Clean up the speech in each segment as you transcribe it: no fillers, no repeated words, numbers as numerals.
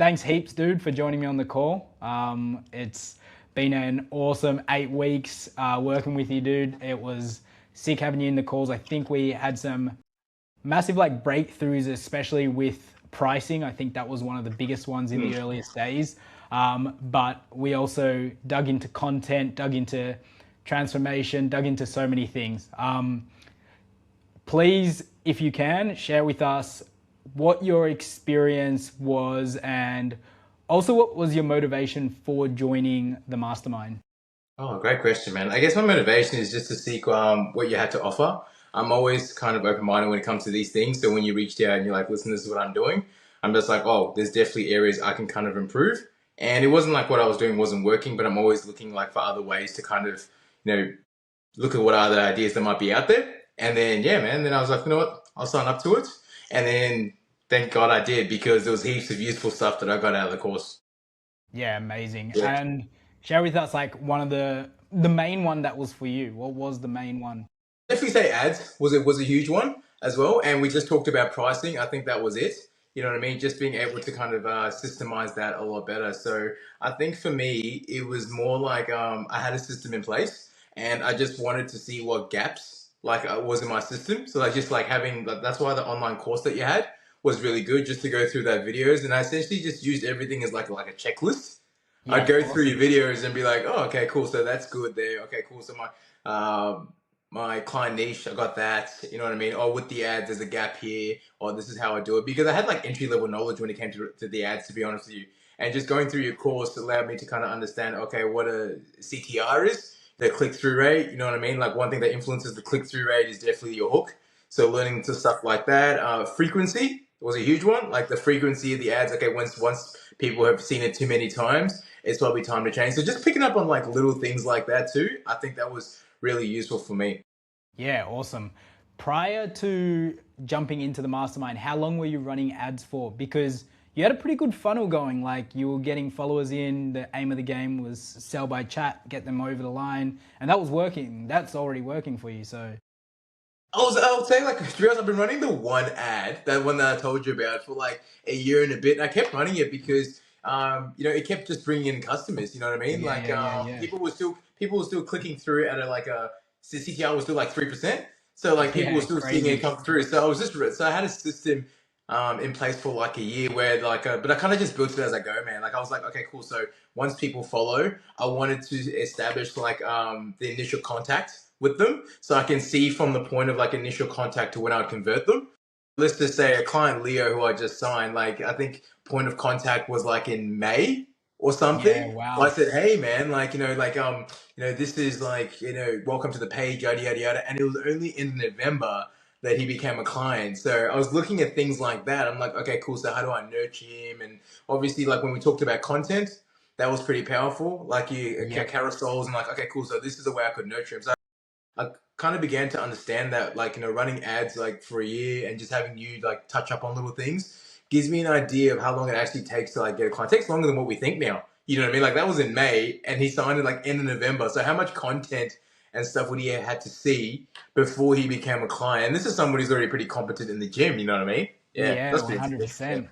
thanks heaps, dude, for joining me on the call. It's been an awesome 8 weeks working with you, dude. It was sick having you in the calls. I think we had some massive like breakthroughs, especially with pricing. I think that was one of the biggest ones in the earliest days. But we also dug into content, dug into transformation, dug into so many things. Please, if you can, share with us what your experience was and also what was your motivation for joining the mastermind? Oh, great question, man. I guess my motivation is just to seek what you had to offer. I'm always kind of open-minded when it comes to these things. So when you reached out and you're like, listen, this is what I'm doing, I'm just like, oh, there's definitely areas I can kind of improve. And it wasn't like what I was doing wasn't working, but I'm always looking like for other ways to kind of, you know, look at what other ideas that might be out there. And then, yeah, man, then I was like, you know what, I'll sign up to it. And then thank God I did because there was heaps of useful stuff that I got out of the course. Yeah, amazing. Yeah. And share with us like one of the main one that was for you. What was the main one? Definitely say ads was a huge one as well, and we just talked about pricing. I think that was it. You know what I mean? Just being able to kind of systemize that a lot better. So I think for me, it was more like I had a system in place, and I just wanted to see what gaps like was in my system. So like just like having that's why the online course that you had was really good, just to go through that videos, and I essentially just used everything as like a checklist. I'd Yeah, go through your awesome. videos and be like, oh, okay, cool. So that's good there. Okay, cool. So my client niche, I got that. You know what I mean? Oh, with the ads, there's a gap here. Or this is how I do it because I had like entry level knowledge when it came to the ads. To be honest with you, and just going through your course allowed me to kind of understand, okay, what a CTR is, the click through rate. You know what I mean? Like one thing that influences the click through rate is definitely your hook. So learning to stuff like that. Frequency was a huge one. Like the frequency of the ads. Okay, once people have seen it too many times, it's probably time to change. So just picking up on like little things like that too. I think that was really useful for me. Yeah, awesome. Prior to jumping into the mastermind, how long were you running ads for? Because you had a pretty good funnel going. Like you were getting followers in. The aim of the game was sell by chat, get them over the line, and that was working. That's already working for you. So I would say like to be honest, I've been running the one ad, that one that I told you about for like a year and a bit. And I kept running it because it kept just bringing in customers. You know what I mean? yeah, Like yeah, yeah, yeah, people were still clicking through at CTR was still like 3%. So like people were yeah, still seeing it crazy. come through. So I had a system in place for like a year where but I kind of just built it as I go, man. Like I was like, okay, cool. So once people follow, I wanted to establish like the initial contact with them so I can see from the point of like initial contact to when I would convert them. Let's just say a client Leo who I just signed, like I think point of contact was like in May or Yeah, something. I wow. said, hey man, like this is like welcome to the page, yada yada yada, and it was only in November that he became a client. So I was looking at things like that. I'm like, okay, cool. So how do I nurture him? And obviously, like when we talked about content, that was pretty powerful. Like you Yep. carousels and like, okay, cool. So this is the way I could nurture him. So I kind of began to understand that, like, running ads like for a year and just having you like touch up on little things gives me an idea of how long it actually takes to like get a client. It takes longer than what we think now. You know what I mean? Like that was in May and he signed it like end of November. So how much content and stuff would he have had to see before he became a client? And this is somebody who's already pretty competent in the gym. You know what I mean? Yeah, Yeah, that's pretty interesting. Yeah. 100%.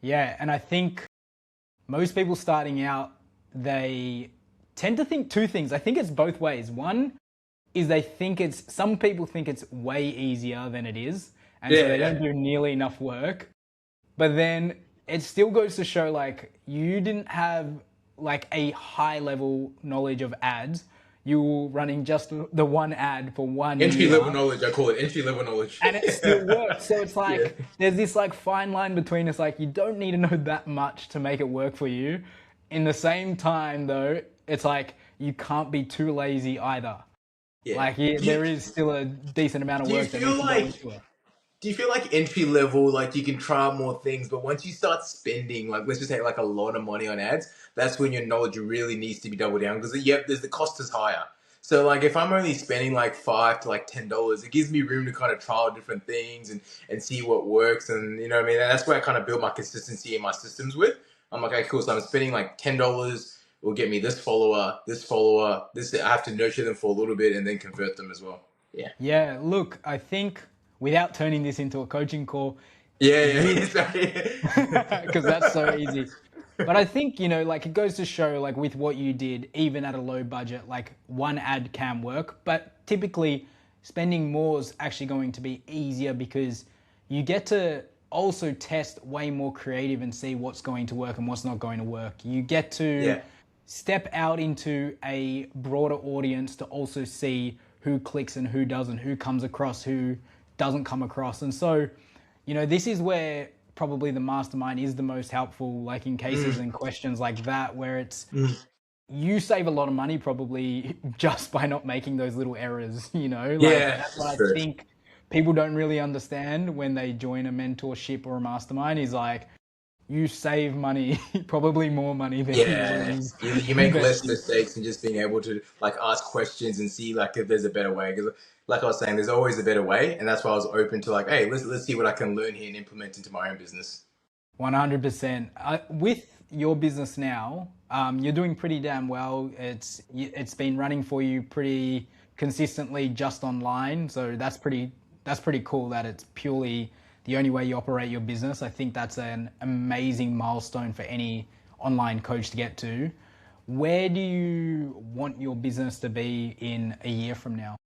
Yeah, and I think most people starting out, they tend to think two things. I think it's both ways. One is they think some people think it's way easier than it is, and so Yeah, they yeah. don't do nearly enough work. But then it still goes to show like you didn't have like a high level knowledge of ads. You were running just the one ad for one Entry year level knowledge, I call it entry level knowledge. and it still works. So it's Yeah. like there's this like fine line between us. Like you don't need to know that much to make it work for you. In the same time, though, it's like you can't be too lazy either. Yeah. Like there is still a decent amount of Do you work that needs feel to go like into it. do you feel like entry level, like you can try out more things, but once you start spending, like let's just say like a lot of money on ads, that's when your knowledge really needs to be doubled down because yep, there's the cost is higher. So like if I'm only spending like $5 to like $10, it gives me room to kind of trial different things and see what works, and you know what I mean. And that's where I kind of build my consistency in my systems with. I'm like, okay, cool. So I'm spending like $10 will get me this follower, this follower, this. I have to nurture them for a little bit and then convert them as well. Yeah. Yeah, look, I think without turning this into a coaching call, Yeah, You, yeah, sorry. because that's so easy. But I think, like it goes to show, like with what you did, even at a low budget, like one ad can work. But typically, spending more is actually going to be easier because you get to also test way more creative and see what's going to work and what's not going to work. You get to Yeah. step out into a broader audience to also see who clicks and who doesn't, who comes across, who doesn't come across. And so, this is where probably the mastermind is the most helpful, like in cases Mm, and questions like that, where it's mm. you save a lot of money probably just by not making those little errors, like Yeah, that's what it's I true. think people don't really understand when they join a mentorship or a mastermind is like you save money, probably more money than you Yeah, lose you make less investing. mistakes and just being able to like ask questions and see like if there's a better way. Because like I was saying, there's always a better way, and that's why I was open to like, hey, let's see what I can learn here and implement into my own business. 100%. With your business now, you're doing pretty damn well. It's been running for you pretty consistently just online, so that's pretty cool that it's purely the only way you operate your business. I think that's an amazing milestone for any online coach to get to. Where do you want your business to be in a year from now?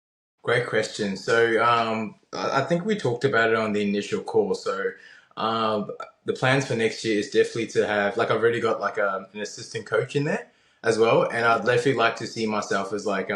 Great question. So I think we talked about it on the initial call. So the plans for next year is definitely to have like I've already got like an assistant coach in there as well, and I'd definitely like to see myself as like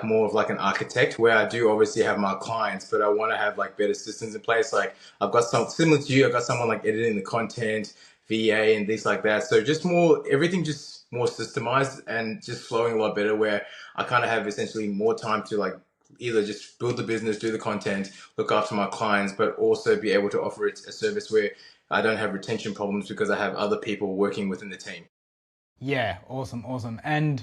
more of like an architect where I do obviously have my clients, but I want to have like better systems in place. Like I've got some similar to you, I've got someone like editing the content, VA and things like that. So just more everything just more systemized and just flowing a lot better where I kind of have essentially more time to like either just build the business, do the content, look after my clients, but also be able to offer it a service where I don't have retention problems because I have other people working within the team. Yeah, awesome, awesome. And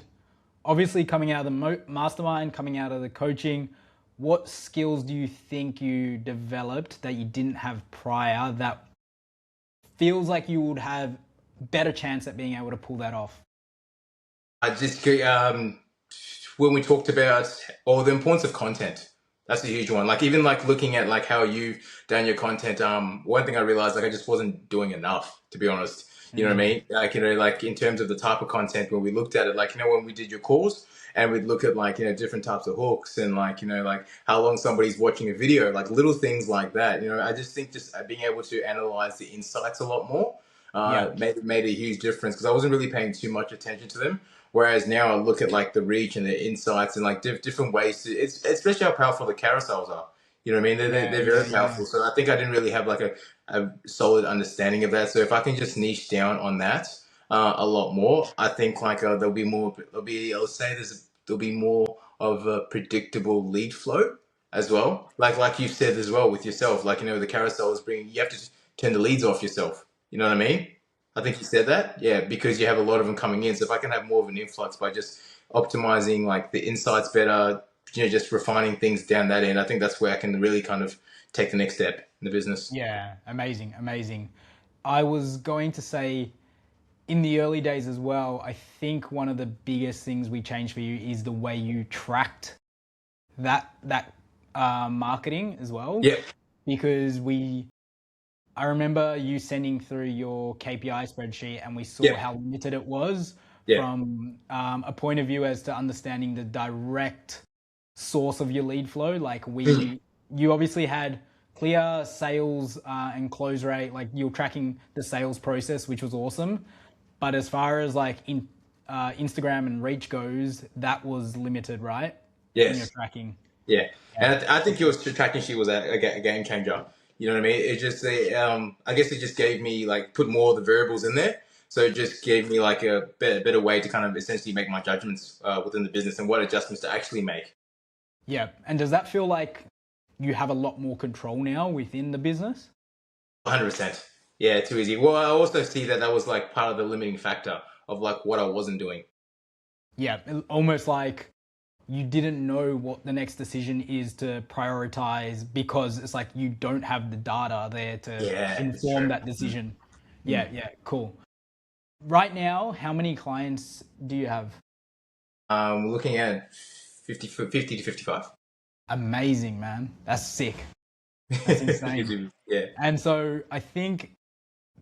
obviously, coming out of the mastermind, coming out of the coaching, what skills do you think you developed that you didn't have prior that feels like you would have better chance at being able to pull that off? I just when we talked about the importance of content, that's a huge one. Like even like looking at like how you've done your content. One thing I realized like I just wasn't doing enough, to be honest. You know what I Mm. mean? Like like in terms of the type of content when we looked at it, like when we did your calls and we'd look at like different types of hooks and like like how long somebody's watching a video, like little things like that. I just think just being able to analyze the insights a lot more Yeah, made a huge difference because I wasn't really paying too much attention to them. Whereas now I look at like the reach and the insights and like different ways to, it's especially how powerful the carousels are. You know what I mean? yeah, They're yeah, very yeah. powerful. So I think I didn't really have like a solid understanding of that. So if I can just niche down on that a lot more, I think like I'll say there'll be more of a predictable lead flow as well. Like you said as well with yourself, like the carousel is bringing, you have to just turn the leads off yourself. You know what I mean? I think you said that, yeah, because you have a lot of them coming in. So if I can have more of an influx by just optimizing like the insights better, just refining things down that end, I think that's where I can really kind of take the next step in the business. Yeah, amazing, amazing. I was going to say in the early days as well, I think one of the biggest things we changed for you is the way you tracked that marketing as well, Yeah, because I remember you sending through your KPI spreadsheet, and we saw yeah, how limited it was yeah, from a point of view as to understanding the direct source of your lead flow. Like you obviously had clear sales and close rate, like you're tracking the sales process, which was awesome. But as far as like Instagram and reach goes, that was limited, right? In your yes. tracking. Yeah, Yeah. and I think your tracking sheet was a game changer. You know what I mean? It just I guess it just gave me like put more of the variables in there, so it just gave me like a better way to kind of essentially make my judgments within the business and what adjustments to actually make. Yeah. And does that feel like you have a lot more control now within the business? 100%. Yeah, too easy. Well, I also see that that was like part of the limiting factor of like what I wasn't doing. Yeah. Almost like you didn't know what the next decision is to prioritize because it's like you don't have the data there to Yeah, it's inform true. that decision. Mm. Yeah. Yeah. Cool. Right now, how many clients do you have? Looking at 50 to 55. Amazing, man. That's sick. That's insane. Yeah. And so I think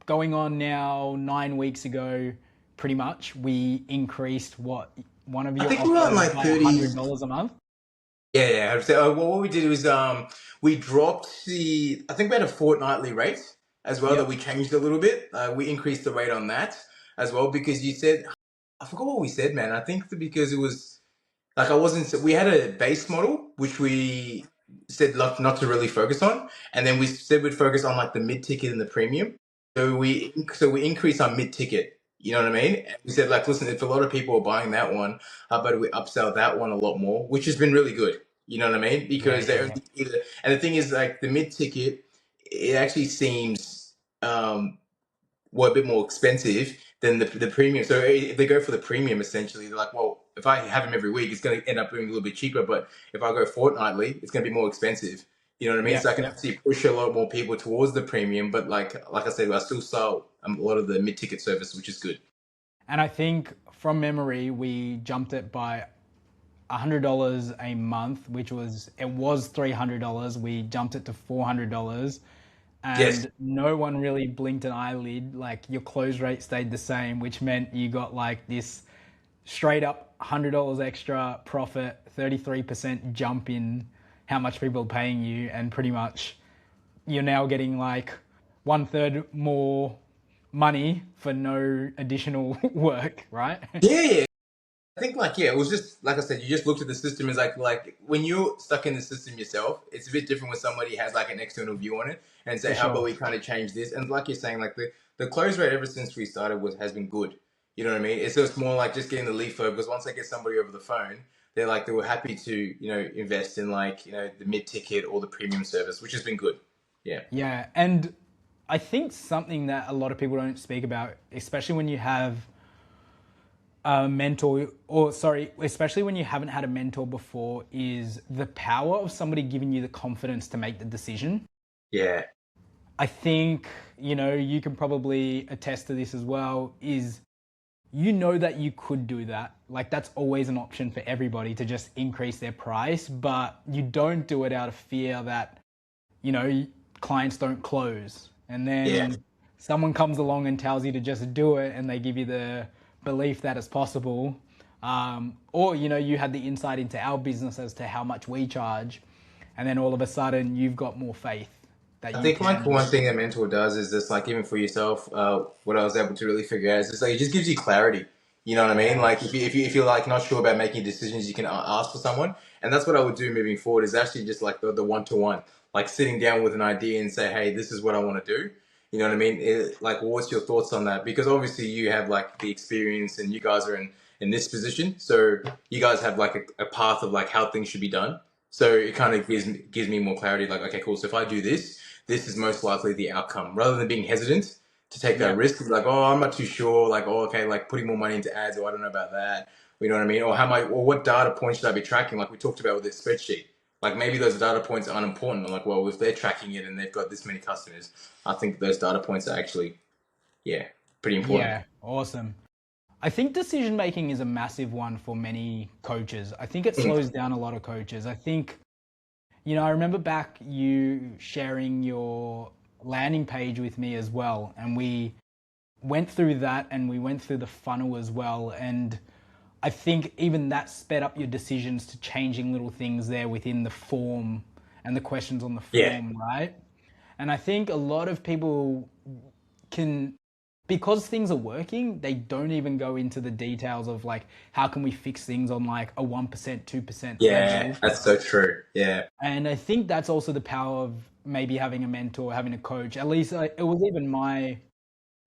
going on now 9 weeks ago, pretty much, we increased what one of I your think we're on offers like by a 30. hundred dollars a month. Yeah, yeah. So, what we did was we dropped the. I think we had a fortnightly rate as well that Yep. we changed a little bit. We increased the rate on that as well because you said I forgot what we said, man. I think that because it was like I wasn't. We had a base model which we said not to really focus on, and then we said we'd focus on like the mid ticket and the premium. So we increased our mid ticket. You know what I mean? And we said like, listen, if a lot of people are buying that one, how about we upsell that one a lot more, which has been really good. You know what I mean? Yeah, Because yeah, they yeah. only either, and the thing is like the mid ticket, it actually seems were a bit more expensive than the premium. So if they go for the premium, essentially, they're like, well, if I have them every week, it's going to end up being a little bit cheaper. But if I go fortnightly, it's going to be more expensive. You know what I mean? Yeah, So I can yeah. actually push a lot more people towards the premium. But like I said, I still sell a lot of the mid ticket service, which is good. And I think from memory, we jumped it by $100 a month, which was it was $300. We jumped it to $400, Yes. and no one really blinked an eyelid. Like your close rate stayed the same, which meant you got like this straight up $100 extra profit, 33% jump in how much people are paying you, and pretty much you're now getting like one third more money for no additional work, right? Yeah, yeah. I think like yeah, it was just like I said, you just looked at the system as like when you're stuck in the system yourself, it's a bit different when somebody has like an external view on it and say, For how about sure. we kind of change this? And like you're saying, like the close rate ever since we started was has been good. You know what I mean? It's just more like just getting the lead flow because once I get somebody over the phone, they were happy to invest in like the mid ticket or the premium service, which has been good. Yeah. Yeah, and I think something that a lot of people don't speak about, especially when you have a mentor, or sorry, especially when you haven't had a mentor before, is the power of somebody giving you the confidence to make the decision. Yeah. I think, you can probably attest to this as well, is that you could do that. Like that's always an option for everybody to just increase their price, but you don't do it out of fear that, you know, clients don't close. And Yeah. then someone comes along and tells you to just do it and they give you the belief that it's possible. Or, you had the insight into our business as to how much we charge. And then all of a sudden you've got more faith that I you think like can. one thing a mentor does is just like even for yourself, what I was able to really figure out is just like it just gives you clarity. You know what I mean? Yeah. Like if you're like not sure about making decisions, you can ask for someone, and that's what I would do moving forward. Is actually just like the one to one, like sitting down with an idea and say, hey, this is what I want to do. You know what I mean? Like, what's your thoughts on that? Because obviously you have like the experience, and you guys are in this position, so you guys have like a path of like how things should be done. So it kind of gives me more clarity. Like, okay, cool. So if I do this is most likely the outcome rather than being hesitant to take that Yeah. risk. Like, oh, I'm not too sure. Like, oh, okay, like putting more money into ads, or I don't know about that. You know what I mean? Or or what data points should I be tracking? Like we talked about with this spreadsheet. Like maybe those data points aren't important. I'm like, well, if they're tracking it and they've got this many customers, I think those data points are actually, yeah, pretty important. Yeah. Awesome. I think decision making is a massive one for many coaches. I think it Mm. slows down a lot of coaches. I think, I remember back you sharing your landing page with me as well. And we went through that and we went through the funnel as well. And I think even that sped up your decisions to changing little things there within the form and the questions on the Yeah, form, right? And I think a lot of people can, because things are working, they don't even go into the details of like how can we fix things on like a 1%, 2% yeah, level. that's so true. Yeah, And I think that's also the power of maybe having a mentor, having a coach. At least it was even my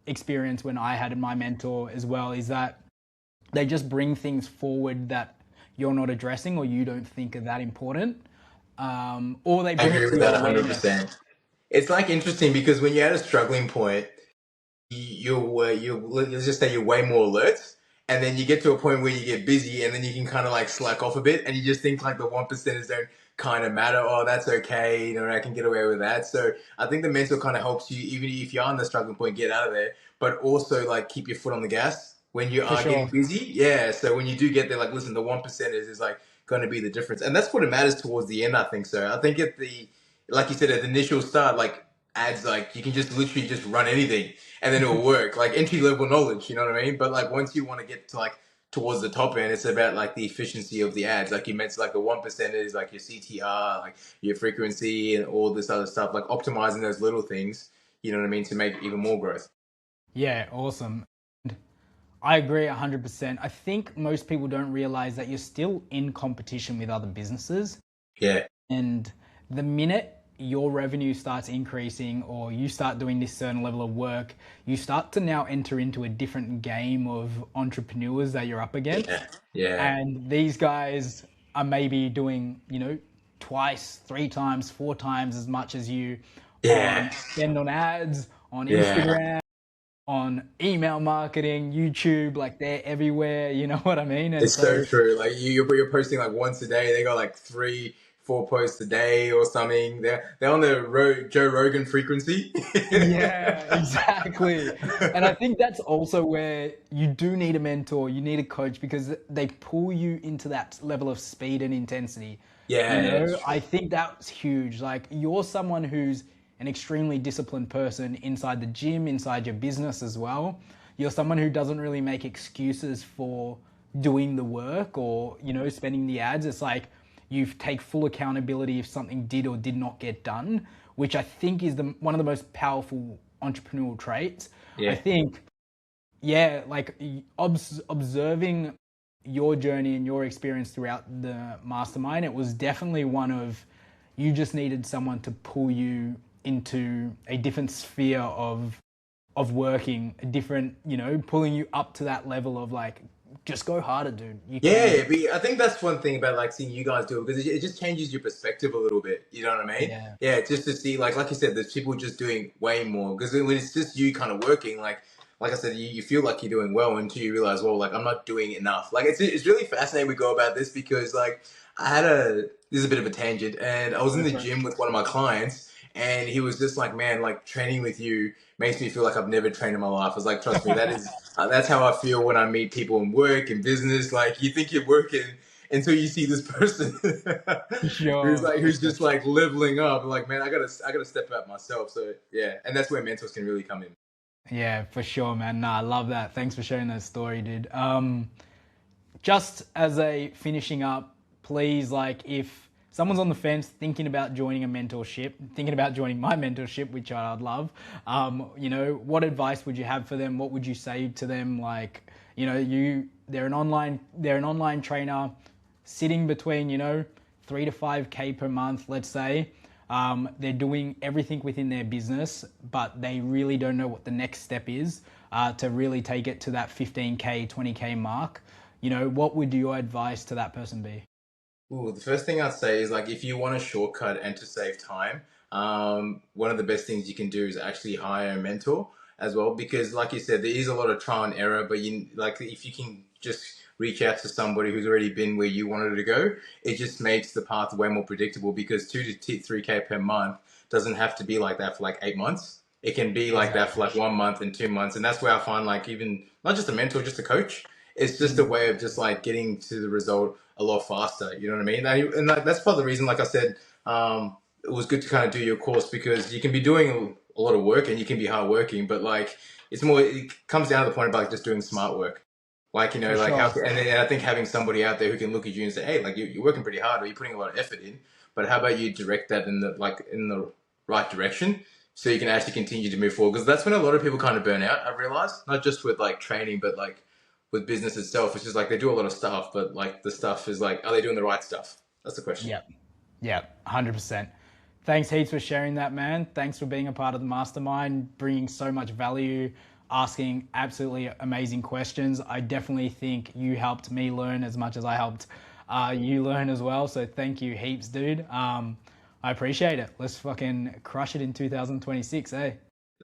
experience when I had my mentor as well, is that they just bring things forward that you're not addressing or you don't think are that important. Or they I bring it agree to with your that awareness. 100%. It's like interesting because when you're at a struggling point, let's just say you're way more alert, and then you get to a point where you get busy, and then you can kind of like slack off a bit, and you just think like the 1%ers don't kind of matter. Oh, that's okay, I can get away with that. So I think the mental kind of helps you, even if you're on the struggling point, get out of there, but also like keep your foot on the gas when you For are getting sure. busy. Yeah. So when you do get there, like listen, the 1%ers is like going to be the difference, and that's what it matters towards the end. I think so. I think at the like you said at the initial start, like ads, like you can just literally just run anything and then it'll work. Like entry level knowledge, you know what I mean? But like once you want to get to like towards the top end, it's about like the efficiency of the ads. Like you mentioned, like the 1% is like your CTR, like your frequency and all this other stuff, like optimizing those little things, you know what I mean, to make even more growth. Yeah, awesome. I agree 100%. I think most people don't realize that you're still in competition with other businesses. Yeah. And the minute your revenue starts increasing or you start doing this certain level of work, you start to now enter into a different game of entrepreneurs that you're up against. Yeah. Yeah. And these guys are maybe doing, twice, three times, four times as much as you Yeah. on spend on ads, on Yeah. Instagram, on email marketing, YouTube, like they're everywhere, you know what I mean? And It's so so, true. Like you're posting like once a day. They got like three, four posts a day or something. They're on the Joe Rogan frequency. yeah, exactly. And I think that's also where you do need a mentor, you need a coach because they pull you into that level of speed and intensity. Yeah, yeah, it's I true. think that's huge. Like you're someone who's an extremely disciplined person inside the gym, inside your business as well. You're someone who doesn't really make excuses for doing the work or, spending the ads. It's like you take full accountability if something did or did not get done, which I think is one of the most powerful entrepreneurial traits. I Yeah. think, yeah, like observing your journey and your experience throughout the mastermind, it was definitely one of you just needed someone to pull you into a different sphere of working, a different, pulling you up to that level of like, just go harder, dude. You can. Yeah, I think that's one thing about like seeing you guys do it because it just changes your perspective a little bit. You know what I mean? Yeah, Yeah, just to see like you said, there's people just doing way more because when it's just you kind of working, like I said, you feel like you're doing well until you realize, well, like I'm not doing enough. Like it's really fascinating we go about this because like I had a this is a bit of a tangent, and I was in go the for it. gym with one of my clients, and he was just like, man, like training with you makes me feel like I've never trained in my life. I was like, trust me, that's how I feel when I meet people in work and business. Like you think you're working until you see this person For who's sure, like for who's sure. just like leveling up. Like man, I gotta step out myself. So yeah, and that's where mentors can really come in. Yeah, for sure, man. Nah, I love that. Thanks for sharing that story, dude. Just as a finishing up, please, like, if someone's on the fence thinking about joining a mentorship, thinking about joining my mentorship, which I'd love, what advice would you have for them? What would you say to them? Like, they're an online trainer, sitting between, 3 to 5K per month, let's say. They're doing everything within their business, but they really don't know what the next step is to really take it to that 15K, 20K mark. What would your advice to that person be? Ooh, the first thing I'd say is like if you want a shortcut and to save time, one of the best things you can do is actually hire a mentor as well because like you said, there is a lot of trial and error, but you like if you can just reach out to somebody who's already been where you wanted to go, it just makes the path way more predictable because 2 to 3K per month doesn't have to be like that for like 8 months. It can be like that for Exactly. like 1 month and 2 months, and that's where I find like even not just a mentor, just a coach. It's just a Mm, way of just like getting to the result a lot faster. You know what I mean? And that's part of the reason, like I said, it was good to kind of do your course because you can be doing a lot of work and you can be hardworking, but like it's more, it comes down to the point of like just doing smart work. Like, for like how, sure. and I think having somebody out there who can look at you and say, hey, like you're working pretty hard or you're putting a lot of effort in, but how about you direct that in the right direction so you can actually continue to move forward? Because that's when a lot of people kind of burn out, I've realized, not just with like training, but like with business itself. It's just like they do a lot of stuff, but like the stuff is like, are they doing the right stuff? That's the question. Yep. Yep. 100%. Thanks heaps for sharing that, man. Thanks for being a part of the mastermind, bringing so much value, asking absolutely amazing questions. I definitely think you helped me learn as much as I helped you learn as well. So thank you heaps, dude. I appreciate it. Let's fucking crush it in 2026, eh?